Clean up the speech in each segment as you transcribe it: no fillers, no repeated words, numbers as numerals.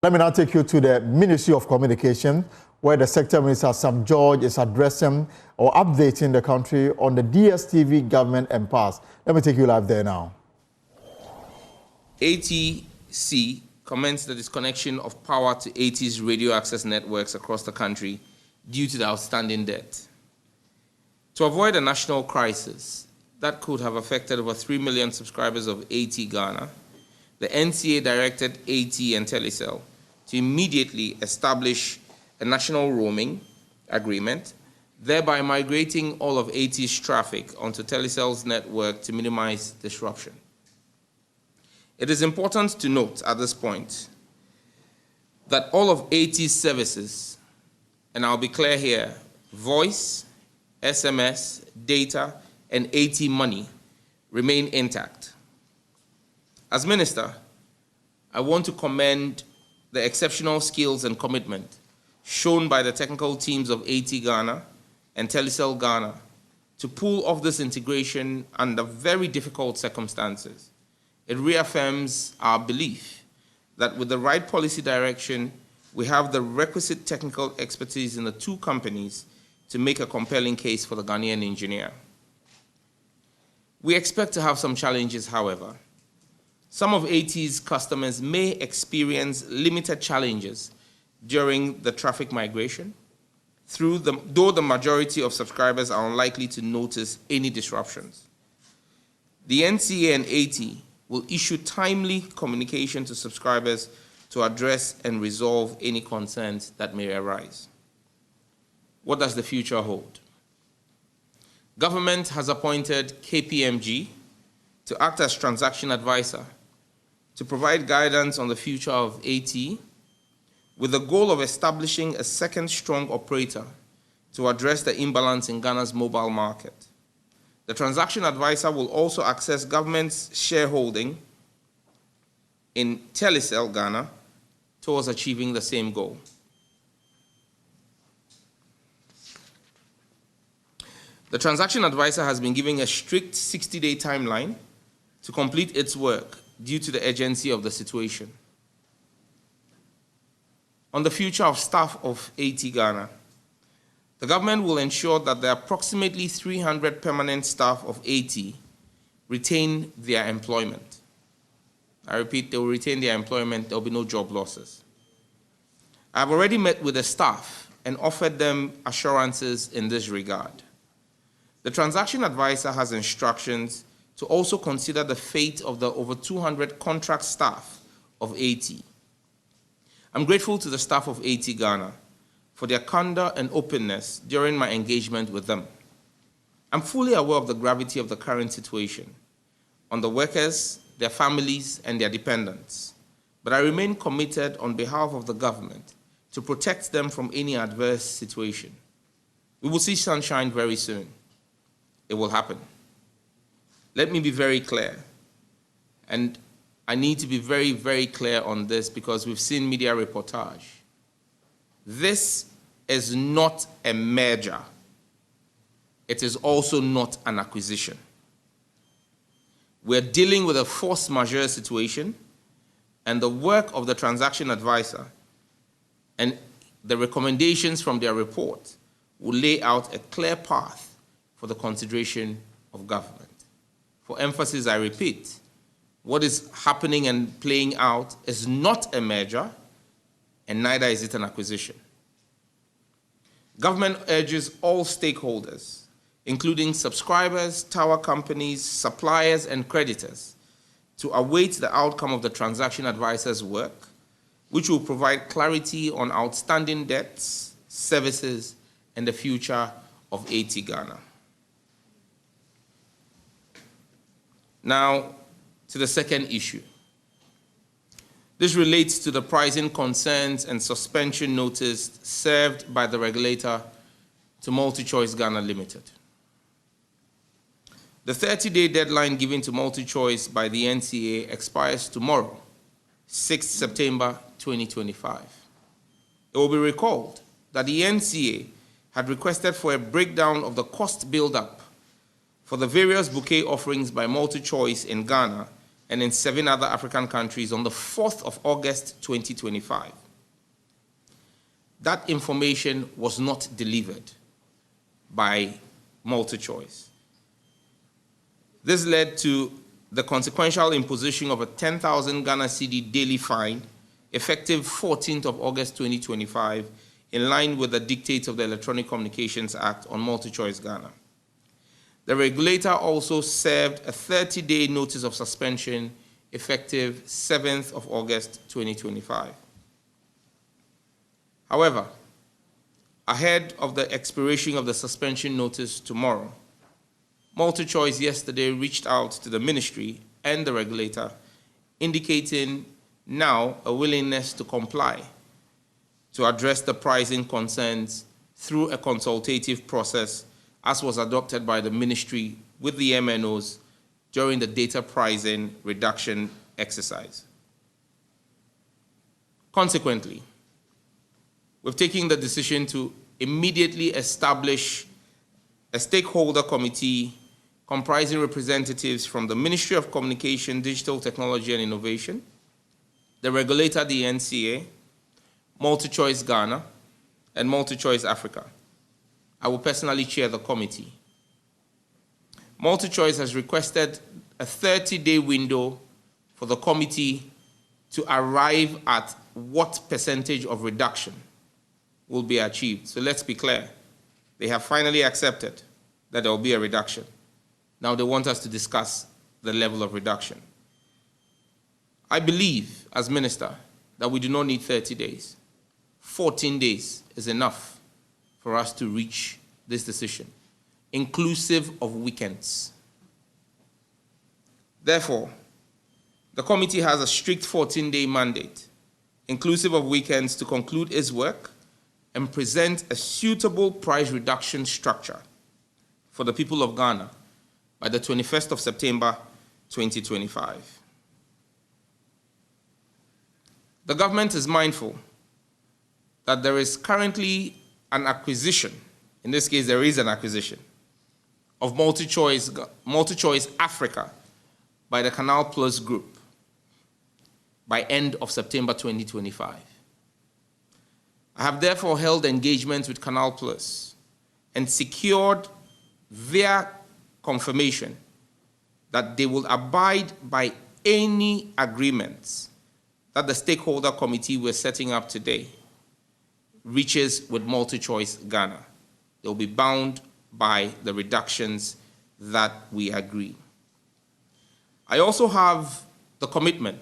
Let me now take you to the Ministry of Communication, where the Sector Minister Sam George is addressing or updating the country on the DSTV government impasse. Let me take you live there now. ATC commenced the disconnection of power to 80's radio access networks across the country due to the outstanding debt. To avoid a national crisis that could have affected over 3 million subscribers of AT Ghana, the NCA directed AT and Telecel to immediately establish a national roaming agreement, thereby migrating all of AT's traffic onto Telecel's network to minimize disruption. It is important to note at this point that all of AT's services, and I'll be clear here, voice, SMS, data, and AT money remain intact. As Minister, I want to commend the exceptional skills and commitment shown by the technical teams of AT Ghana and Telecel Ghana to pull off this integration under very difficult circumstances. It reaffirms our belief that with the right policy direction, we have the requisite technical expertise in the two companies to make a compelling case for the Ghanaian engineer. We expect to have some challenges, however. Some of AT's customers may experience limited challenges during the traffic migration, though the majority of subscribers are unlikely to notice any disruptions. The NCA and AT will issue timely communication to subscribers to address and resolve any concerns that may arise. What does the future hold? Government has appointed KPMG to act as transaction advisor to provide guidance on the future of AT with the goal of establishing a second strong operator to address the imbalance in Ghana's mobile market. The transaction advisor will also access government's shareholding in Telecel Ghana towards achieving the same goal. The transaction advisor has been given a strict 60-day timeline to complete its work due to the urgency of the situation. On the future of staff of AT Ghana, the government will ensure that the approximately 300 permanent staff of AT retain their employment. I repeat, they will retain their employment, there will be no job losses. I've already met with the staff and offered them assurances in this regard. The transaction advisor has instructions to also consider the fate of the over 200 contract staff of AT. I'm grateful to the staff of AT Ghana for their candor and openness during my engagement with them. I'm fully aware of the gravity of the current situation on the workers, their families, and their dependents, but I remain committed on behalf of the government to protect them from any adverse situation. We will see sunshine very soon. It will happen. Let me be very clear, and I need to be very, very clear on this because we've seen media reportage. This is not a merger. It is also not an acquisition. We're dealing with a force majeure situation, and the work of the transaction advisor and the recommendations from their report will lay out a clear path for the consideration of government. For emphasis, I repeat, what is happening and playing out is not a merger, and neither is it an acquisition. Government urges all stakeholders, including subscribers, tower companies, suppliers, and creditors, to await the outcome of the transaction advisor's work, which will provide clarity on outstanding debts, services, and the future of AT Ghana. Now, to the second issue. This relates to the pricing concerns and suspension notice served by the regulator to MultiChoice Ghana Limited. The 30-day deadline given to MultiChoice by the NCA expires tomorrow, 6 September 2025. It will be recalled that the NCA had requested for a breakdown of the cost build-up for the various bouquet offerings by MultiChoice in Ghana and in 7 other African countries on the 4th of August 2025. That information was not delivered by MultiChoice. This led to the consequential imposition of a 10,000 Ghana cedi daily fine effective 14th of August 2025 in line with the dictates of the Electronic Communications Act on MultiChoice Ghana. The regulator also served a 30-day notice of suspension effective 7th of August 2025. However, ahead of the expiration of the suspension notice tomorrow, MultiChoice yesterday reached out to the ministry and the regulator, indicating now a willingness to comply to address the pricing concerns through a consultative process as was adopted by the ministry with the MNOs during the data pricing reduction exercise. Consequently, we've taken the decision to immediately establish a stakeholder committee comprising representatives from the Ministry of Communication, Digital Technology and Innovation, the regulator, the NCA, MultiChoice Ghana, and MultiChoice Africa. I will personally chair the committee. MultiChoice has requested a 30-day window for the committee to arrive at what percentage of reduction will be achieved. So let's be clear. They have finally accepted that there will be a reduction. Now they want us to discuss the level of reduction. I believe, as minister, that we do not need 30 days. 14 days is enough for us to reach this decision, inclusive of weekends. Therefore, the committee has a strict 14-day mandate, inclusive of weekends, to conclude its work and present a suitable price reduction structure for the people of Ghana by the 21st of September 2025. The government is mindful that there is currently an acquisition, in this case there is an acquisition, of MultiChoice Africa by the Canal Plus Group by end of September 2025. I have therefore held engagements with Canal Plus and secured their confirmation that they will abide by any agreements that the stakeholder committee we're setting up today reaches with MultiChoice Ghana. They'll be bound by the reductions that we agree. I also have the commitment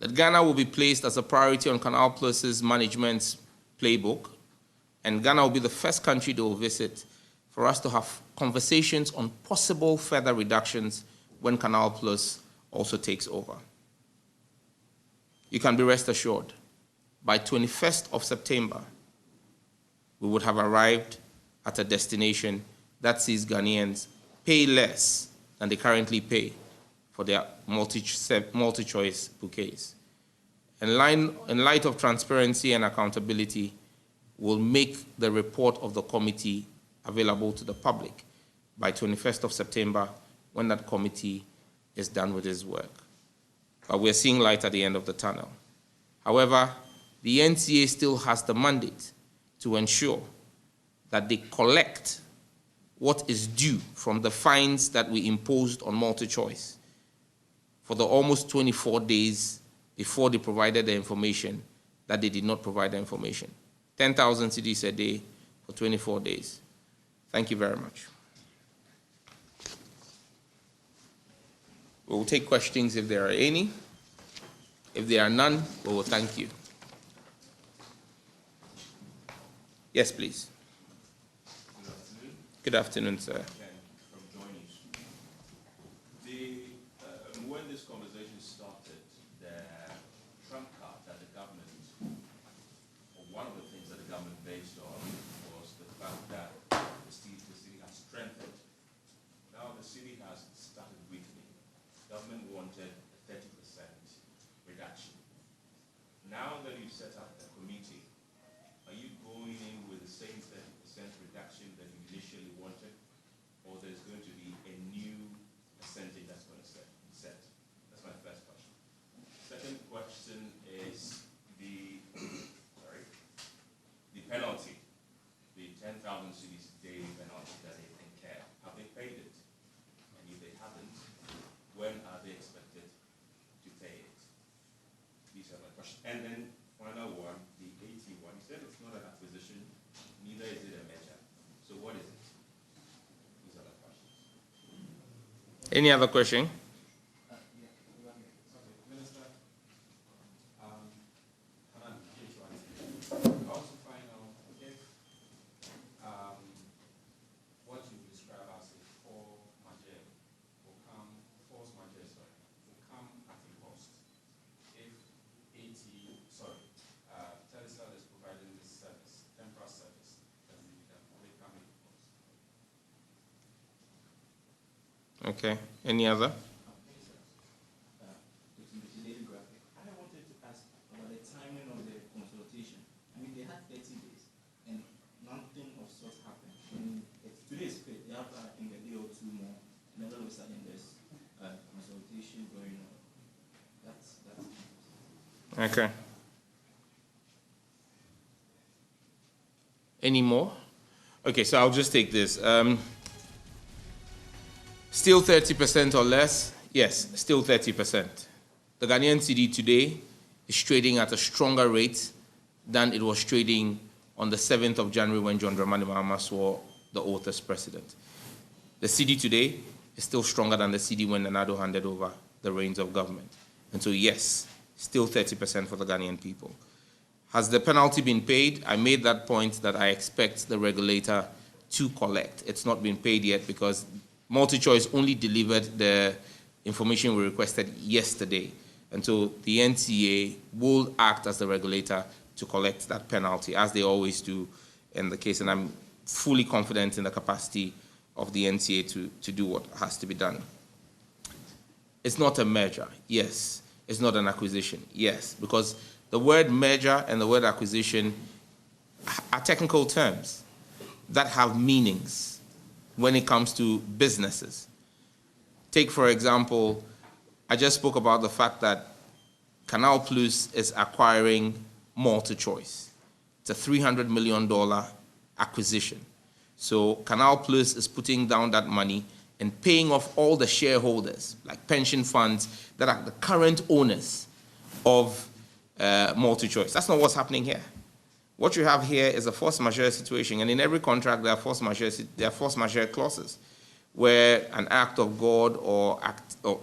that Ghana will be placed as a priority on Canal Plus's management's playbook, and Ghana will be the first country they will visit for us to have conversations on possible further reductions when Canal Plus also takes over. You can be rest assured, by 21st of September, we would have arrived at a destination that sees Ghanaians pay less than they currently pay for their multi-choice bouquets. In light of transparency and accountability, we'll make the report of the committee available to the public by 21st of September when that committee is done with its work. But we're seeing light at the end of the tunnel. However, the NCA still has the mandate to ensure that they collect what is due from the fines that we imposed on MultiChoice for the almost 24 days before they provided the information that they did not provide the information. 10,000 cedis a day for 24 days. Thank you very much. We will take questions if there are any. If there are none, we will thank you. Yes, please. Good afternoon. Good afternoon, sir. From joining. When this conversation started, the trump card that the government, or one of the things that the government based on, was the fact that the city has strengthened. Now the city has started weakening. Government wanted a 30% reduction. Now that you've set up a committee, are you going in with the same 30% reduction that you initially wanted? final one, the 81, you said it's not an acquisition, neither is it a merger. So what is it? These are the questions. Any other question? Okay. Any other? I wanted to ask about the timing of the consultation. I mean, they had 30 days, and nothing of such happened. I mean, today is paid. They have in a day or two more, and then all of a sudden there's consultation going on. That's Okay. Any more? Okay, so I'll just take this. Still 30% or less? Yes, still 30%. The Ghanaian cedi today is trading at a stronger rate than it was trading on the 7th of January when John Dramani Mahama swore the oath as president. The cedi today is still stronger than the cedi when Nana-Addo handed over the reins of government. And so yes, still 30% for the Ghanaian people. Has the penalty been paid? I made that point that I expect the regulator to collect. It's not been paid yet because MultiChoice only delivered the information we requested yesterday. And so the NCA will act as the regulator to collect that penalty, as they always do in the case. And I'm fully confident in the capacity of the NCA to do what has to be done. It's not a merger, yes. It's not an acquisition, yes. Because the word merger and the word acquisition are technical terms that have meanings when it comes to businesses. Take, for example, I just spoke about the fact that Canal Plus is acquiring MultiChoice. It's a $300 million acquisition. So Canal Plus is putting down that money and paying off all the shareholders, like pension funds, that are the current owners of MultiChoice. That's not what's happening here. What you have here is a force majeure situation, and in every contract there are force majeure clauses, where an act of God or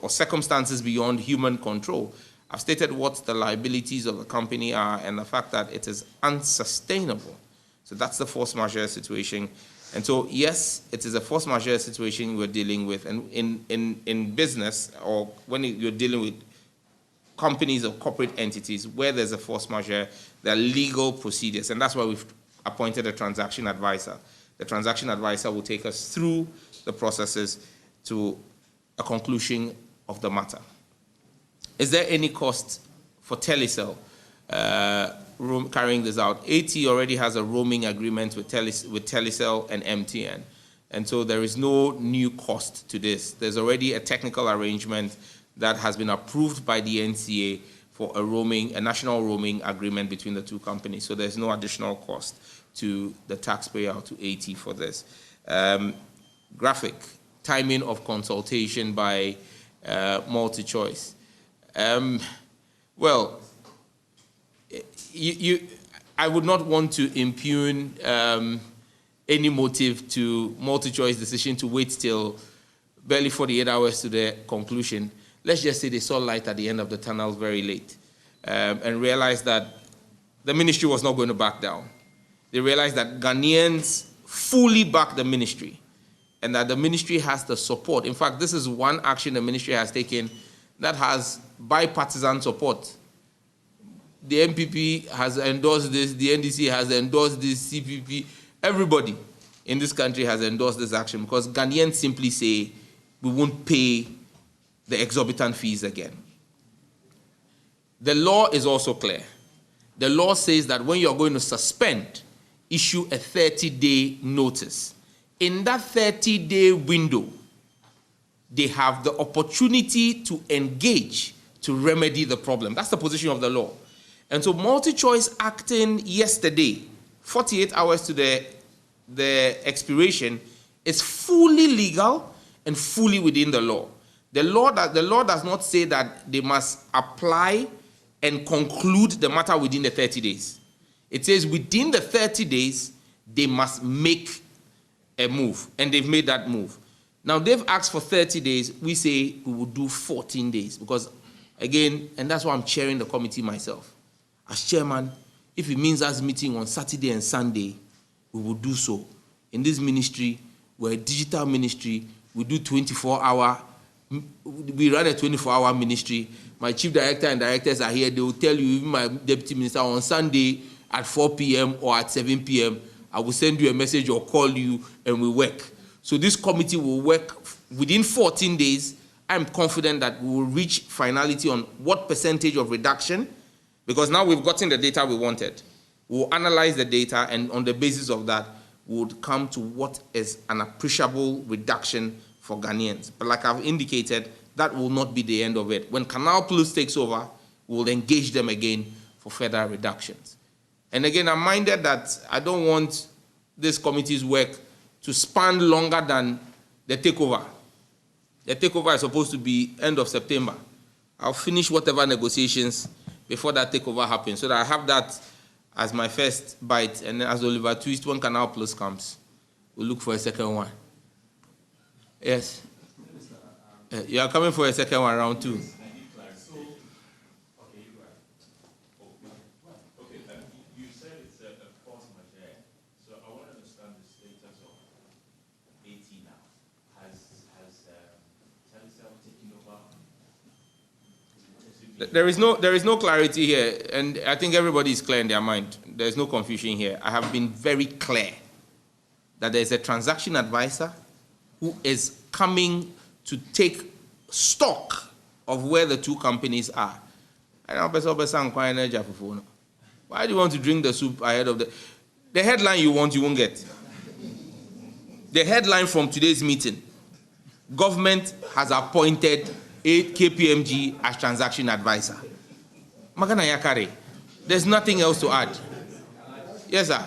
circumstances beyond human control. I've stated what the liabilities of the company are and the fact that it is unsustainable. So that's the force majeure situation. And so yes, it is a force majeure situation we're dealing with, and in business, or when you're dealing with companies or corporate entities where there's a force majeure, there are legal procedures, and that's why we've appointed a transaction advisor. The transaction advisor will take us through the processes to a conclusion of the matter. Is there any cost for Telecel carrying this out? AT already has a roaming agreement with Telecel and MTN, and so there is no new cost to this. There's already a technical arrangement that has been approved by the NCA for a national roaming agreement between the two companies. So there's no additional cost to the taxpayer or to AT for this. Graphic, timing of consultation by MultiChoice. Well, I would not want to impugn any motive to MultiChoice decision to wait till barely 48 hours to the conclusion. Let's just say they saw light at the end of the tunnel very late and realized that the ministry was not going to back down. They realized that Ghanaians fully back the ministry and that the ministry has the support. In fact, this is one action the ministry has taken that has bipartisan support. The MPP has endorsed this, the NDC has endorsed this, CPP, everybody in this country has endorsed this action because Ghanaians simply say, we won't pay the exorbitant fees again. The law is also clear. The law says that when you're going to suspend, issue a 30-day notice. In that 30-day window, they have the opportunity to engage to remedy the problem. That's the position of the law. And so MultiChoice acting yesterday, 48 hours to the expiration, is fully legal and fully within the law. The law does not say that they must apply and conclude the matter within the 30 days. It says within the 30 days, they must make a move, and they've made that move. Now, they've asked for 30 days. We say we will do 14 days because, again, and that's why I'm chairing the committee myself. As chairman, if it means us meeting on Saturday and Sunday, we will do so. In this ministry, we're a digital ministry. We do 24-hour. We run a 24-hour ministry. My chief director and directors are here. They will tell you, even my deputy minister, on Sunday at 4 p.m. or at 7 p.m., I will send you a message or call you and we work. So this committee will work within 14 days. I'm confident that we will reach finality on what percentage of reduction, because now we've gotten the data we wanted. We'll analyze the data, and on the basis of that, we would come to what is an appreciable reduction for Ghanaians. But like I've indicated, that will not be the end of it. When Canal Plus takes over, we'll engage them again for further reductions. And again, I'm minded that I don't want this committee's work to span longer than the takeover. The takeover is supposed to be end of September. I'll finish whatever negotiations before that takeover happens, so that I have that as my first bite, and then as Oliver Twist, when Canal Plus comes, we'll look for a second one. Yes? You are coming for a second one, round two. You said it's a force majeure, so I want to understand the status of AT now. Has Telecel taken over? There is no clarity here, and I think everybody is clear in their mind. There is no confusion here. I have been very clear that there is a transaction advisor who is coming to take stock of where the two companies are. Why do you want to drink the soup ahead of the headline you want, you won't get. The headline from today's meeting: government has appointed KPMG as transaction advisor. Magana Yakare. There's nothing else to add. Yes, sir.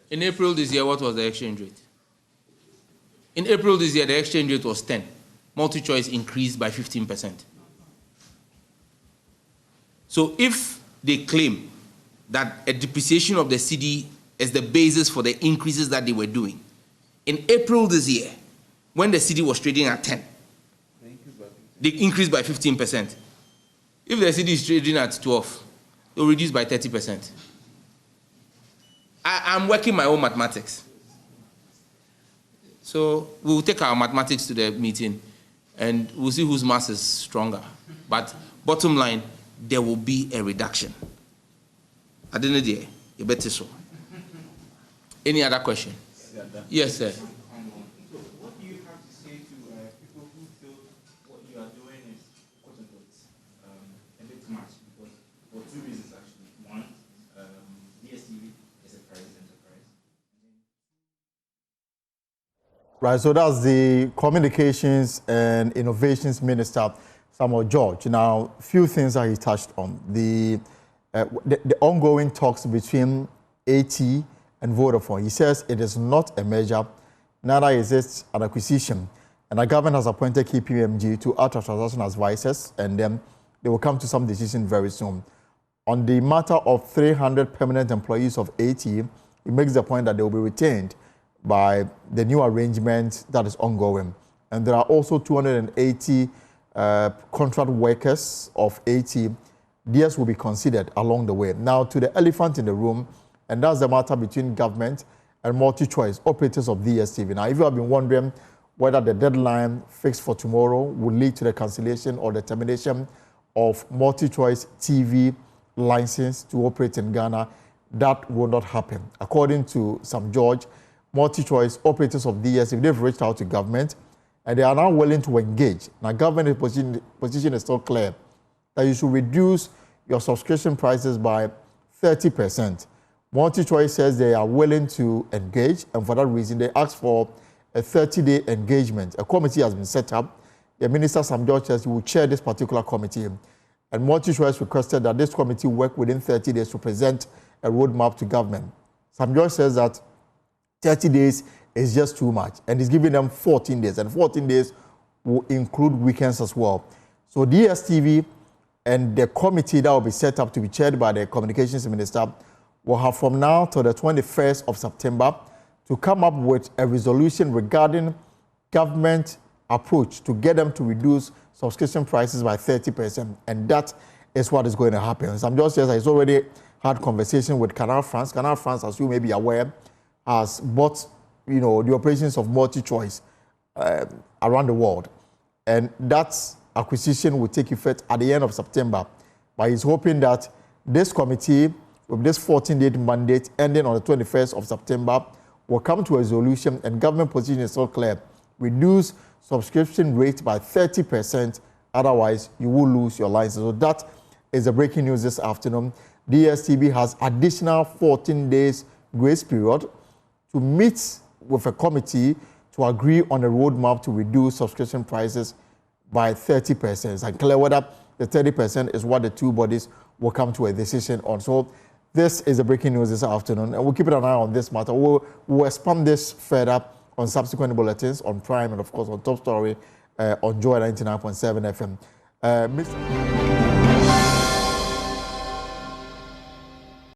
In April this year, what was the exchange rate? In April this year, the exchange rate was 10. Multi-choice increased by 15%. So if they claim that a depreciation of the cedi is the basis for the increases that they were doing, in April this year, when the cedi was trading at 10, they increased by 15%. If the cedi is trading at 12, it will reduce by 30%. I'm working my own mathematics. So we'll take our mathematics to the meeting and we'll see whose mass is stronger. But bottom line, there will be a reduction. I didn't know you better so. Any other question? Yes, sir. So what do you have to say to people who feel what you are doing is, quote unquote, a bit much? Because for two reasons actually. One, DSTV is a private enterprise. Right, so that's the Communications and Innovations Minister, Samuel George. Now, a few things that he touched on. The ongoing talks between AT and Vodafone. He says it is not a merger, neither is it an acquisition. And the government has appointed KPMG to act as transaction advisors, and then they will come to some decision very soon. On the matter of 300 permanent employees of AT, he makes the point that they will be retained by the new arrangement that is ongoing. And there are also 280 contract workers of AT. DS will be considered along the way. Now to the elephant in the room, and that's the matter between government and multi-choice operators of DSTV. Now, if you have been wondering whether the deadline fixed for tomorrow will lead to the cancellation or the termination of multi-choice TV license to operate in Ghana, that will not happen. According to Sam George, multi-choice operators of DSTV, they've reached out to government and they are now willing to engage. Now, government position is still clear that you should reduce your subscription prices by 30%. Multi-choice says they are willing to engage, and for that reason, they asked for a 30-day engagement. A committee has been set up. The Minister Sam George says he will chair this particular committee. And Multi-choice requested that this committee work within 30 days to present a roadmap to government. Sam George says that 30 days is just too much, and he's giving them 14 days, and 14 days will include weekends as well. So DSTV and the committee that will be set up to be chaired by the Communications Minister will have from now to the 21st of September to come up with a resolution regarding government approach to get them to reduce subscription prices by 30%. And that is what is going to happen. Sam George says he's already had conversation with Canal France. Canal France, as you may be aware, has bought, the operations of Multi-choice around the world. And that acquisition will take effect at the end of September. But he's hoping that this committee, with this 14-day mandate ending on the 21st of September, will come to a resolution, and government position is so clear. Reduce subscription rate by 30%, otherwise you will lose your license. So that is the breaking news this afternoon. DSTV has additional 14 days grace period to meet with a committee to agree on a roadmap to reduce subscription prices by 30%. It's unclear whether the 30% is what the two bodies will come to a decision on. So this is the breaking news this afternoon, and we'll keep an eye on this matter. We'll expand this further on subsequent bulletins, on Prime, and of course on Top Story, on Joy 99.7 FM. Mr.